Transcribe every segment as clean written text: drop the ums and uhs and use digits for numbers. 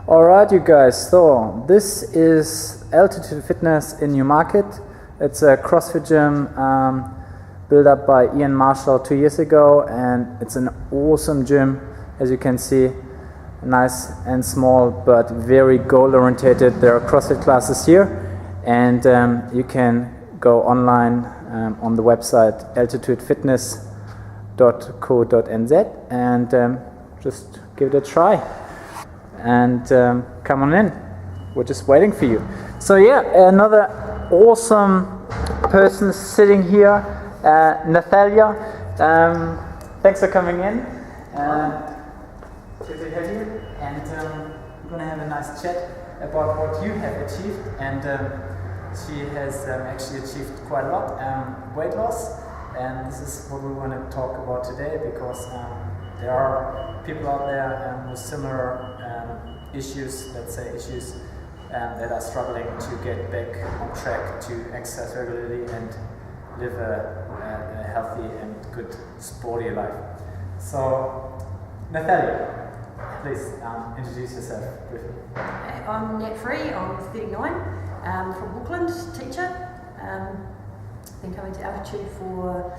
Alright, you guys, so this is Altitude Fitness in Newmarket. It's a CrossFit gym built up by Ian Marshall 2 years ago, and it's an awesome gym, as you can see. Nice and small, but very goal oriented. There are CrossFit classes here, and you can go online on the website altitudefitness.co.nz and just give it a try. And come on in, we're just waiting for you. So yeah, another awesome person sitting here, Nathalia. Thanks for coming in. Good to have you. And we're going to have a nice chat about what you have achieved. And she has actually achieved quite a lot, weight loss. And this is what we want to talk about today, because there are people out there with similar issues, let's say issues that are struggling to get back on track to exercise regularly and live a healthy and good sporty life. So, Nathalia, please introduce yourself briefly. I'm Nat Free, I'm 39, from Auckland, teacher. Been coming to Altitude for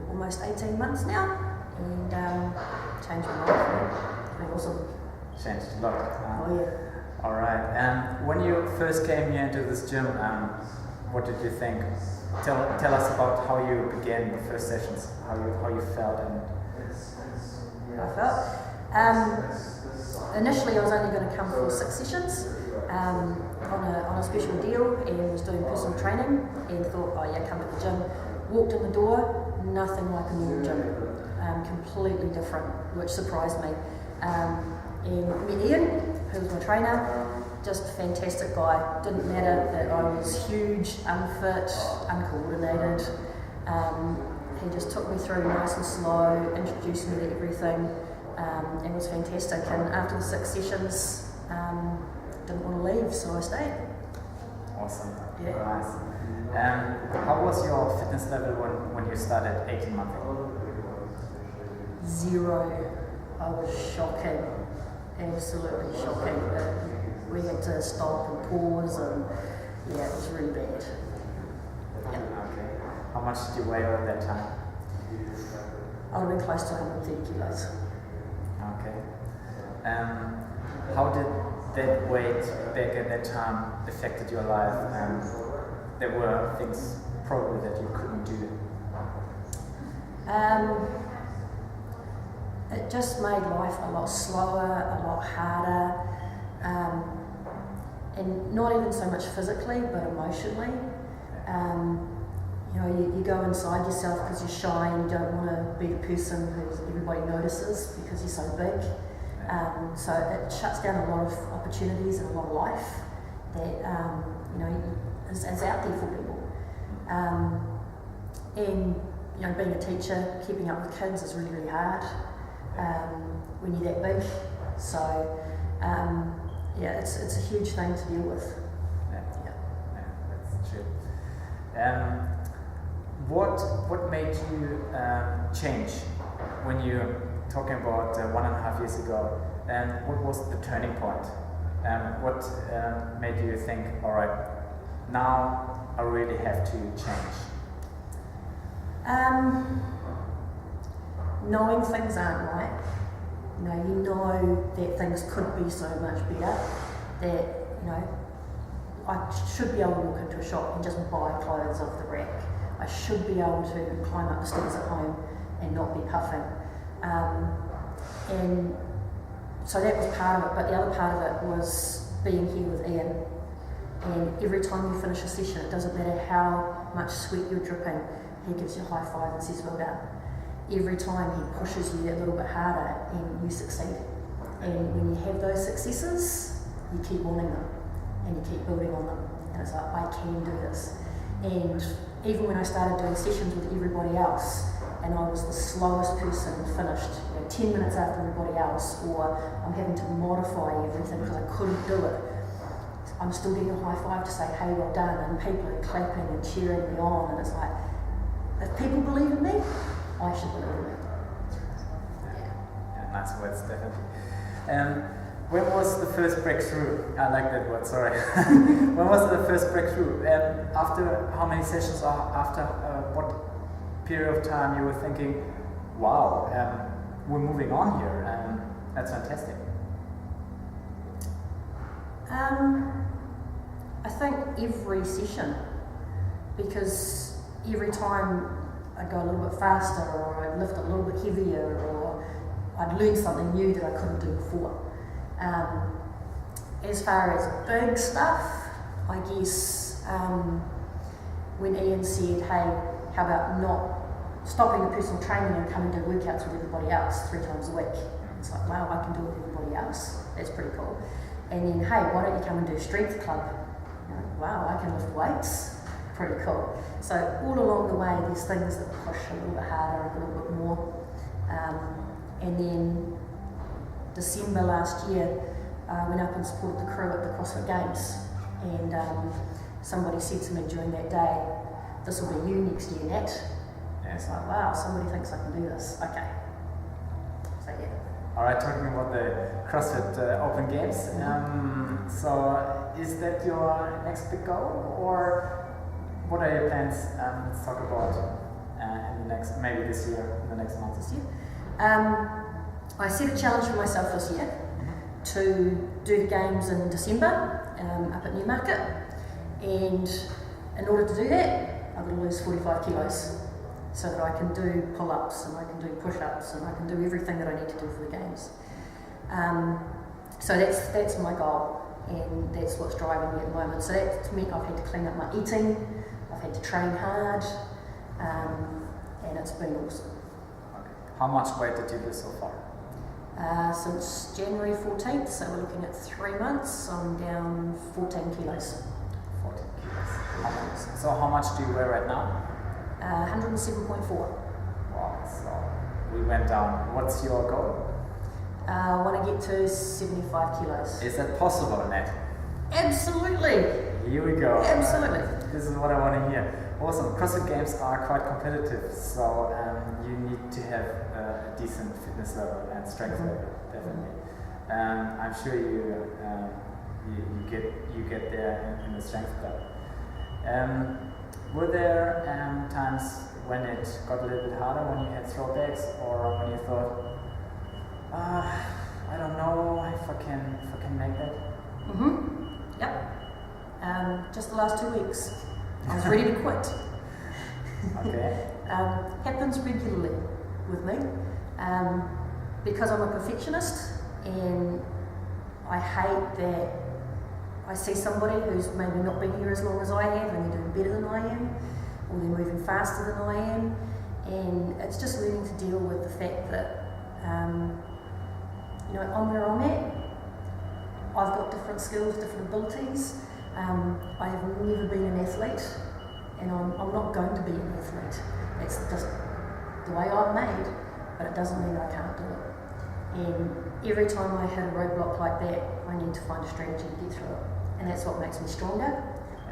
almost 18 months now, and changed my life. Been awesome. Changed a lot. Oh yeah. Alright, when you first came here into this gym, what did you think? Tell us about how you began the first sessions, how you felt. And Initially I was only going to come for 6 sessions on a special deal, and was doing personal training and thought, oh yeah, come to the gym. Walked in the door, nothing like a normal gym, completely different, which surprised me. And met Ian, who was my trainer, just a fantastic guy. Didn't matter that I was huge, unfit, uncoordinated. He just took me through nice and slow, introduced me to everything, and was fantastic. And after the 6 sessions, didn't want to leave, so I stayed. Awesome. Yeah. Nice. How was your fitness level when you started 18 months ago? 0. I was shocking. Absolutely shocking. We had to stop and pause, and yeah, it was really bad. Yeah. Okay. How much did you weigh at that time? I would have been close to 130 kilos. Okay. How did that weight back at that time affected your life? There were things probably that you couldn't do. It just made life a lot slower, a lot harder, and not even so much physically, but emotionally. You go inside yourself because you're shy and you don't want to be the person who everybody notices because you're so big. So it shuts down a lot of opportunities and a lot of life that is out there for people. And being a teacher, keeping up with kids is really, really hard. When you're that big, so it's a huge thing to deal with. Yeah, that's true. What made you change when you're talking about 1.5 years ago? And what was the turning point? What made you think, all right, now I really have to change? Knowing things aren't right, you know that things could be so much better, that, I should be able to walk into a shop and just buy clothes off the rack. I should be able to climb up the stairs at home and not be puffing. And so that was part of it, but the other part of it was being here with Ian. And every time you finish a session, it doesn't matter how much sweat you're dripping, he gives you a high five and says, well done. Every time he pushes you that little bit harder and you succeed. And when you have those successes, you keep wanting them and you keep building on them. And it's like, I can do this. And even when I started doing sessions with everybody else, and I was the slowest person finished, 10 minutes after everybody else, or I'm having to modify everything because I couldn't do it, I'm still getting a high five to say, hey, well done, and people are clapping and cheering me on, and it's like, if people believe in me, I should believe in it. Yeah, nice words, definitely. When was the first breakthrough? I like that word, sorry. When was the first breakthrough? And after how many sessions or after what period of time you were thinking, wow, we're moving on here, and that's fantastic? I think every session, because every time I'd go a little bit faster, or I'd lift a little bit heavier, or I'd learn something new that I couldn't do before. As far as big stuff, I guess when Ian said, hey, how about not stopping the personal training and coming to workouts with everybody else 3 times a week? It's like, wow, I can do it with everybody else. That's pretty cool. And then, hey, why don't you come and do strength club? You know, wow, I can lift weights. Pretty cool. So all along the way, there's things that push a little bit harder, a little bit more. And then December last year, I went up and supported the crew at the CrossFit Games. And somebody said to me during that day, this will be you next year, Nat. And it's like, wow, somebody thinks I can do this. Okay. So yeah. All right, talking about the CrossFit Open Games. So is that your next big goal, or what are your plans? Let's talk about in the next, maybe this year, in the next month. This year. I set a challenge for myself this year to do the games in December up at Newmarket, and in order to do that, I've got to lose 45 kilos so that I can do pull-ups and I can do push-ups and I can do everything that I need to do for the games. So that's my goal, and that's what's driving me at the moment. So that meant I've had to clean up my eating, I've had to train hard, and it's been awesome. How much weight did you lose so far? Since January 14th, so we're looking at 3 months, I'm down 14 kilos. 14 kilos. So how much do you weigh right now? 107.4. Wow, so we went down. What's your goal? I want to get to 75 kilos. Is that possible, Nat? Absolutely. Here we go. Absolutely. This is what I want to hear. Awesome. CrossFit Games are quite competitive, so you need to have a decent fitness level and strength level, definitely. I'm sure you get there in the strength level. Were there times when it got a little bit harder, when you had throwbacks, or when you thought, I don't know if I can make that? Yep. Just the last 2 weeks. I was ready to quit. Okay. Happens regularly with me because I'm a perfectionist, and I hate that I see somebody who's maybe not been here as long as I have and they're doing better than I am, or they're moving faster than I am, and it's just learning to deal with the fact that I'm where I'm at. I've got different skills, different abilities. I have never been an athlete, and I'm not going to be an athlete. It's just the way I'm made, but it doesn't mean I can't do it. And every time I hit a roadblock like that, I need to find a strategy to get through it. And that's what makes me stronger,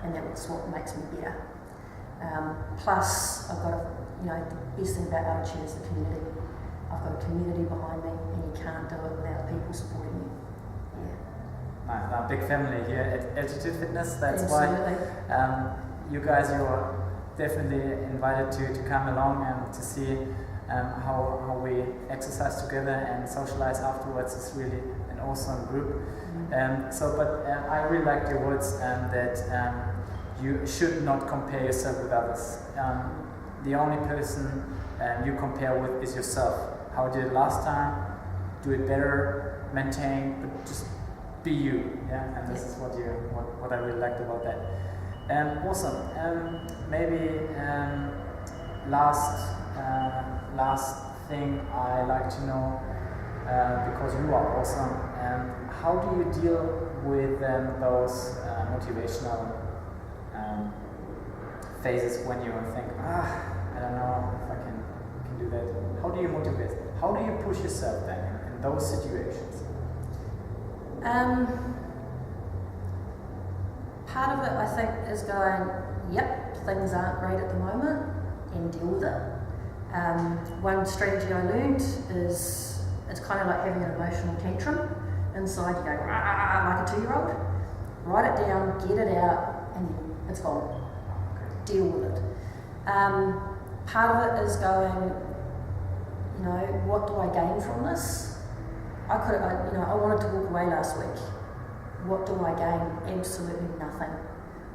and that's what makes me better. Plus, I've got the best thing about Altitude is the community. I've got a community behind me, and you can't do it without people supporting you. Nice. Now, big family here at Altitude Fitness. That's Absolutely. why you're definitely invited to come along and to see how we exercise together and socialize afterwards. It's really an awesome group. I really like your words that you should not compare yourself with others. The only person you compare with is yourself. How you did it last time, do it better, maintain, but just be you. Yeah, and this is what I really liked about that. Awesome. Maybe last thing I like to know, because you are awesome, how do you deal with those motivational phases when you think, I don't know if I can do that? How do you motivate? How do you push yourself then in those situations? Part of it, I think, is going, yep, things aren't great at the moment, and deal with it. One strategy I learned is it's kind of like having an emotional tantrum. inside you go rah, like a 2-year-old. Write it down, get it out, and it's gone. Deal with it. Part of it is going, you know, what do I gain from this? I wanted to walk away last week. What do I gain? Absolutely nothing.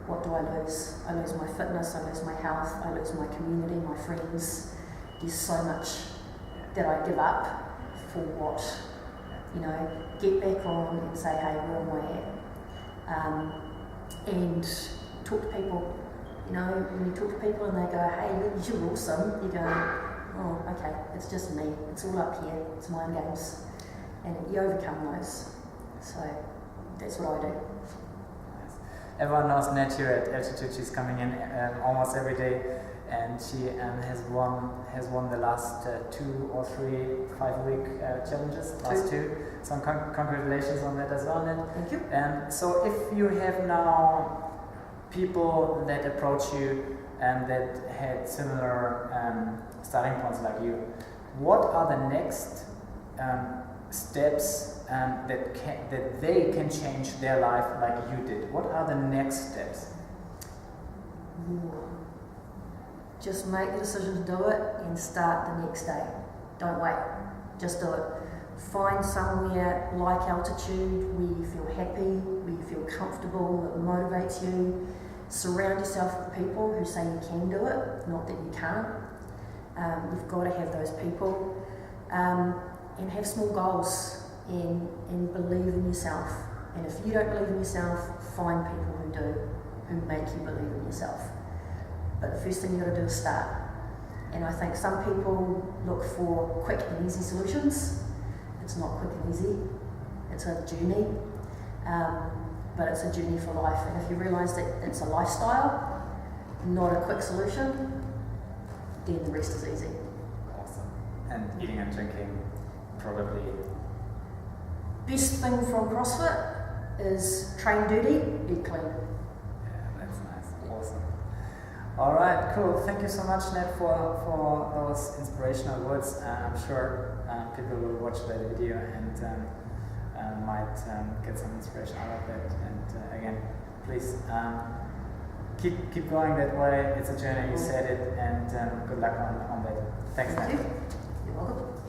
What do I lose? I lose my fitness, I lose my health, I lose my community, my friends. There's so much that I give up for what? You know, get back on and say, hey, where am I at? And talk to people. You know, when you talk to people and they go, hey, you're awesome, you go, oh, okay, it's just me. It's all up here. It's mind games. And you overcome those. So that's what I do. Nice. Everyone knows Nat here at Altitude. She's coming in almost every day, and she has won the last 2 or 3 5-week challenges. Last 2. So congratulations on that as well, Nat. Thank you. So if you have now people that approach you and that had similar starting points like you, what are the next steps that they can change their life like you did? What are the next steps? Just make the decision to do it and start the next day. Don't wait. Just do it. Find somewhere like Altitude where you feel happy, where you feel comfortable, that motivates you. Surround yourself with people who say you can do it, not that you can't. You've got to have those people. And have small goals and believe in yourself. And if you don't believe in yourself, find people who do, who make you believe in yourself. But the first thing you've got to do is start. And I think some people look for quick and easy solutions. It's not quick and easy. It's a journey. But it's a journey for life. And if you realise that it's a lifestyle, not a quick solution, then the rest is easy. Awesome. And eating and drinking, probably. Best thing from CrossFit is train dirty, eat clean. Yeah, that's nice. Awesome. All right, cool. Thank you so much, Nat, for those inspirational words. I'm sure people will watch that video and might get some inspiration out of it. And again, please keep going that way. It's a journey. You said it, and good luck on that. Thanks, Nat. Thank you. You're welcome.